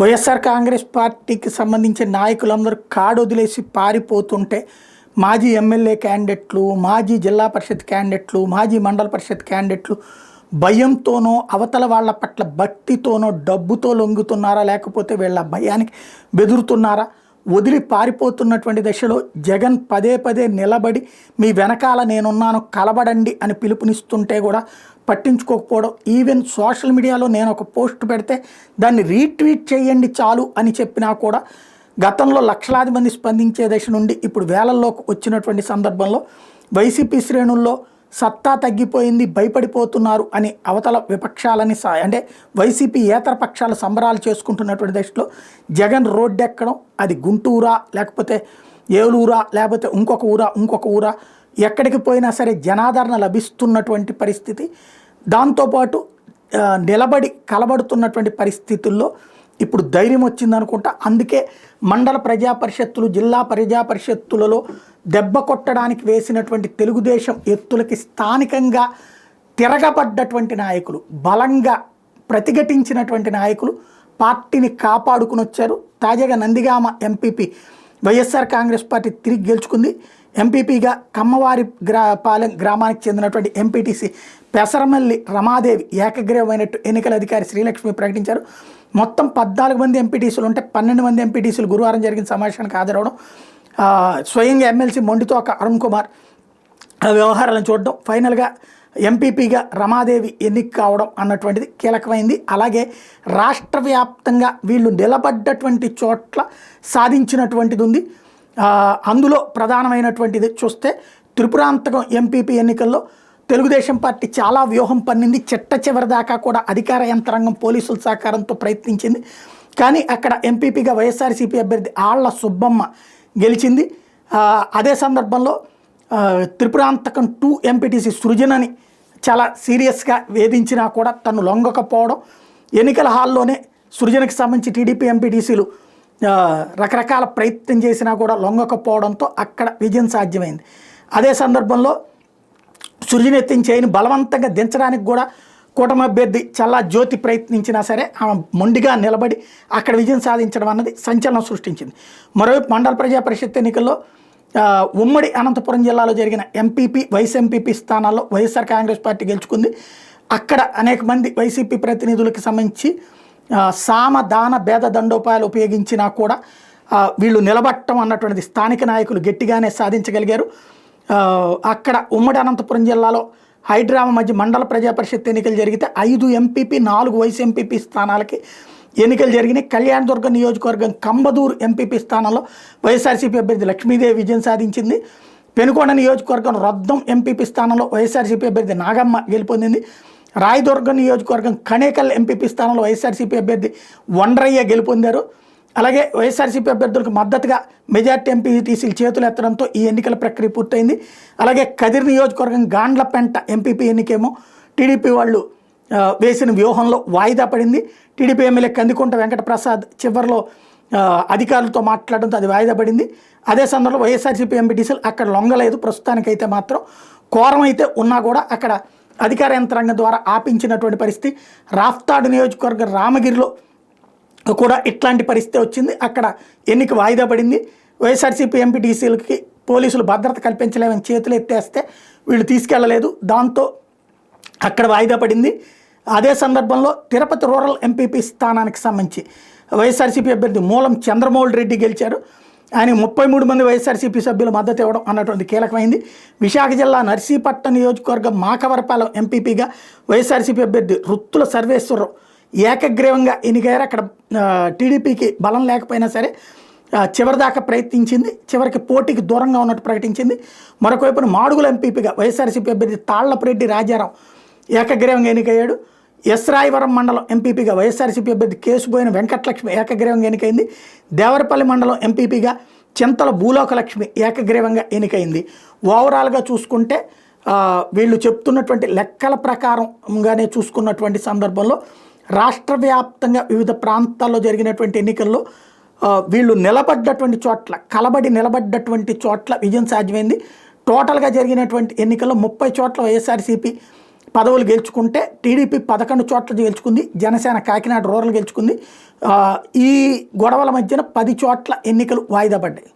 వైఎస్ఆర్ కాంగ్రెస్ పార్టీకి సంబంధించిన నాయకులందరూ కాడొదిలేసి పారిపోతుంటే మాజీ ఎమ్మెల్యే క్యాండిడేట్లు, మాజీ జిల్లా పరిషత్ క్యాండిడేట్లు, మాజీ మండల పరిషత్ క్యాండిడేట్లు భయంతోనో, అవతల వాళ్ళ పట్ల భక్తితోనో, డబ్బుతో లొంగుతున్నారా, లేకపోతే వీళ్ళ భయానికి బెదురుతున్నారా, వదిలి పారిపోతున్నటువంటి దశలో జగన్ పదే పదే నిలబడి మీ వెనకాల నేనున్నాను కలబడండి అని పిలుపునిస్తుంటే కూడా పట్టించుకోకపోవడం. ఈవెన్ సోషల్ మీడియాలో నేను ఒక పోస్ట్ పెడితే దాన్ని రీట్వీట్ చేయండి చాలు అని చెప్పినా కూడా గతంలో లక్షలాది మంది స్పందించే దశ నుండి ఇప్పుడు వేలల్లోకి వచ్చినటువంటి సందర్భంలో వైసీపీ శ్రేణుల్లో సత్తా తగ్గిపోయింది, భయపడిపోతున్నారు అని అవతల విపక్షాలని అంటే వైసీపీ ఏతర పక్షాలు సంబరాలు చేసుకుంటున్నటువంటి దశలో జగన్ రోడ్డెక్కడం, అది గుంటూరా లేకపోతే ఏలూరా లేకపోతే ఇంకొక ఊరా ఎక్కడికి పోయినా సరే జనాదరణ లభిస్తున్నటువంటి పరిస్థితి, దాంతోపాటు నిలబడి కలబడుతున్నటువంటి పరిస్థితుల్లో ఇప్పుడు ధైర్యం వచ్చిందనుకుంటా. అందుకే మండల ప్రజా పరిషత్తులు, జిల్లా ప్రజా పరిషత్తులలో దెబ్బ కొట్టడానికి వేసినటువంటి తెలుగుదేశం ఎత్తులకి స్థానికంగా తిరగబడ్డటువంటి నాయకులు, బలంగా ప్రతిఘటించినటువంటి నాయకులు పార్టీని కాపాడుకుని వచ్చారు. తాజాగా నందిగామ ఎంపీపీ వైఎస్ఆర్ కాంగ్రెస్ పార్టీ తిరిగి గెలుచుకుంది. ఎంపీపీగా కమ్మవారి గ్రామానికి చెందినటువంటి ఎంపీటీసీ పెసరమల్లి రమాదేవి ఏకగ్రీవమైనట్టు ఎన్నికల అధికారి శ్రీలక్ష్మి ప్రకటించారు. మొత్తం 14 మంది ఎంపీటీసీలు ఉంటే 12 మంది ఎంపీటీసీలు గురువారం జరిగిన సమావేశానికి హాజరవడం, స్వయంగా ఎమ్మెల్సీ మొండితోక అరుణ్ కుమార్ వ్యవహారాలను చూడడం, ఫైనల్గా ఎంపీపీగా రమాదేవి ఎన్నిక కావడం అన్నటువంటిది కీలకమైంది. అలాగే రాష్ట్ర వ్యాప్తంగా వీళ్ళు నిలబడ్డటువంటి చోట్ల సాధించినటువంటిది ఉంది. అందులో ప్రధానమైనటువంటిది చూస్తే త్రిపురాంతకం ఎంపీపీ ఎన్నికల్లో తెలుగుదేశం పార్టీ చాలా వ్యూహం పన్నింది. చిట్ట చివరి దాకా కూడా అధికార యంత్రాంగం పోలీసుల సహకారంతో ప్రయత్నించింది. కానీ అక్కడ ఎంపీపీగా వైఎస్ఆర్సీపీ అభ్యర్థి ఆళ్ల సుబ్బమ్మ గెలిచింది. అదే సందర్భంలో త్రిపురాంతకం 2 ఎంపీటీసీ సృజనని చాలా సీరియస్గా వేధించినా కూడా తను లొంగకపోవడం, ఎన్నికల హాల్లోనే సృజనకి సంబంధించి టీడీపీ ఎంపీటీసీలు రకరకాల ప్రయత్నం చేసినా కూడా లొంగకపోవడంతో అక్కడ విజయం సాధ్యమైంది. అదే సందర్భంలో సృజన ఎత్తించేయని బలవంతంగా దించడానికి కూడా కూటమి అభ్యర్థి చల్లా జ్యోతి ప్రయత్నించినా సరే ఆమె మొండిగా నిలబడి అక్కడ విజయం సాధించడం అన్నది సంచలనం సృష్టించింది. మరోవైపు మండల ప్రజా పరిషత్ ఎన్నికల్లో ఉమ్మడి అనంతపురం జిల్లాలో జరిగిన ఎంపీపీ, వైస్ ఎంపీపీ స్థానాల్లో వైఎస్ఆర్ కాంగ్రెస్ పార్టీ గెలుచుకుంది. అక్కడ అనేక మంది వైసీపీ ప్రతినిధులకు సంబంధించి సామ దాన భేద దండోపాయాలు ఉపయోగించినా కూడా వీళ్ళు నిలబట్టడం అన్నటువంటిది స్థానిక నాయకులు గట్టిగానే సాధించగలిగారు. అక్కడ ఉమ్మడి అనంతపురం జిల్లాలో హైడ్రామా మధ్య మండల ప్రజా పరిషత్ ఎన్నికలు జరిగితే 5 ఎంపీపీ, 4 వైస్ ఎంపీపీ స్థానాలకి ఎన్నికలు జరిగినాయి. కళ్యాణదుర్గం నియోజకవర్గం కంబదూరు ఎంపీపీ స్థానంలో వైఎస్ఆర్సీపీ అభ్యర్థి లక్ష్మీదేవి విజయం సాధించింది. పెనుకొండ నియోజకవర్గం రొద్దం ఎంపీపీ స్థానంలో వైఎస్ఆర్సీపీ అభ్యర్థి నాగమ్మ గెలుపొందింది. రాయదుర్గం నియోజకవర్గం కనేకల్ ఎంపీపీ స్థానంలో వైఎస్ఆర్సీపీ అభ్యర్థి వండ్రయ్య గెలుపొందారు. అలాగే వైఎస్ఆర్సీపీ అభ్యర్థులకు మద్దతుగా మెజార్టీ ఎంపీటీసీలు చేతులు ఎత్తడంతో ఈ ఎన్నికల ప్రక్రియ పూర్తయింది. అలాగే కదిరి నియోజకవర్గం గాండ్లపెంట ఎంపీపీ ఎన్నికేమో టీడీపీ వాళ్ళు వేసిన వ్యూహంలో వాయిదా పడింది. టీడీపీ ఎమ్మెల్యే కందికుంట వెంకటప్రసాద్ చివరిలో అధికారులతో మాట్లాడడంతో అది వాయిదా పడింది. అదే సందర్భంలో వైఎస్ఆర్సీపీ ఎంపీటీసీలు అక్కడ లొంగలేదు. ప్రస్తుతానికైతే మాత్రం కోరం అయితే ఉన్నా కూడా అక్కడ అధికార యంత్రాంగం ద్వారా ఆపించినటువంటి పరిస్థితి. రాఫ్తాడు నియోజకవర్గం రామగిరిలో కూడా ఇట్లాంటి పరిస్థితి వచ్చింది. అక్కడ ఎన్నిక వాయిదా పడింది. వైఎస్ఆర్సీపీ ఎంపీటీసీలకి పోలీసులు భద్రత కల్పించలేమని చేతులు ఎత్తేస్తే వీళ్ళు తీసుకెళ్లలేదు, దాంతో అక్కడ వాయిదా పడింది. అదే సందర్భంలో తిరుపతి రూరల్ ఎంపీపీ స్థానానికి సంబంధించి వైఎస్ఆర్సీపీ అభ్యర్థి మూలం చంద్రమౌళి రెడ్డి గెలిచారు. ఆయన 33 మంది వైఎస్ఆర్సీపీ సభ్యులు మద్దతు ఇవ్వడం అన్నటువంటి కీలకమైంది. విశాఖ జిల్లా నర్సీపట్నం నియోజకవర్గం మాకవరపాలెం ఎంపీపీగా వైఎస్ఆర్సీపీ అభ్యర్థి రుత్తుల సర్వేశ్వరరావు ఏకగ్రీవంగా ఎన్నికయ్యారు. అక్కడ టీడీపీకి బలం లేకపోయినా సరే చివరిదాకా ప్రయత్నించింది, చివరికి పోటీకి దూరంగా ఉన్నట్టు ప్రకటించింది. మరొక వైపున మాడుగుల ఎంపీపీగా వైఎస్ఆర్సీపీ అభ్యర్థి తాళ్లపురెడ్డి రాజారావు ఏకగ్రీవంగా ఎన్నికయ్యాడు. ఎస్రాయవరం మండలం ఎంపీపీగా వైఎస్ఆర్సీపీ అభ్యర్థి కేసుబోయిన వెంకటలక్ష్మి ఏకగ్రీవంగా ఎన్నికైంది. దేవరపల్లి మండలం ఎంపీపీగా చింతల భూలోకలక్ష్మి ఏకగ్రీవంగా ఎన్నికైంది. ఓవరాల్గా చూసుకుంటే వీళ్ళు చెప్తున్నటువంటి లెక్కల ప్రకారంగానే చూసుకున్నటువంటి సందర్భంలో రాష్ట్ర వ్యాప్తంగా వివిధ ప్రాంతాల్లో జరిగినటువంటి ఎన్నికల్లో వీళ్ళు నిలబడ్డటువంటి చోట్ల, కలబడి నిలబడ్డటువంటి చోట్ల విజయం సాధ్యమైంది. టోటల్గా జరిగినటువంటి ఎన్నికల్లో 30 చోట్ల వైఎస్ఆర్సీపీ పదవులు గెలుచుకుంటే టీడీపీ 11 చోట్ల గెలుచుకుంది. జనసేన కాకినాడ రూరల్ గెలుచుకుంది. ఈ గొడవల మధ్యన 10 చోట్ల ఎన్నికలు వాయిదా పడ్డాయి.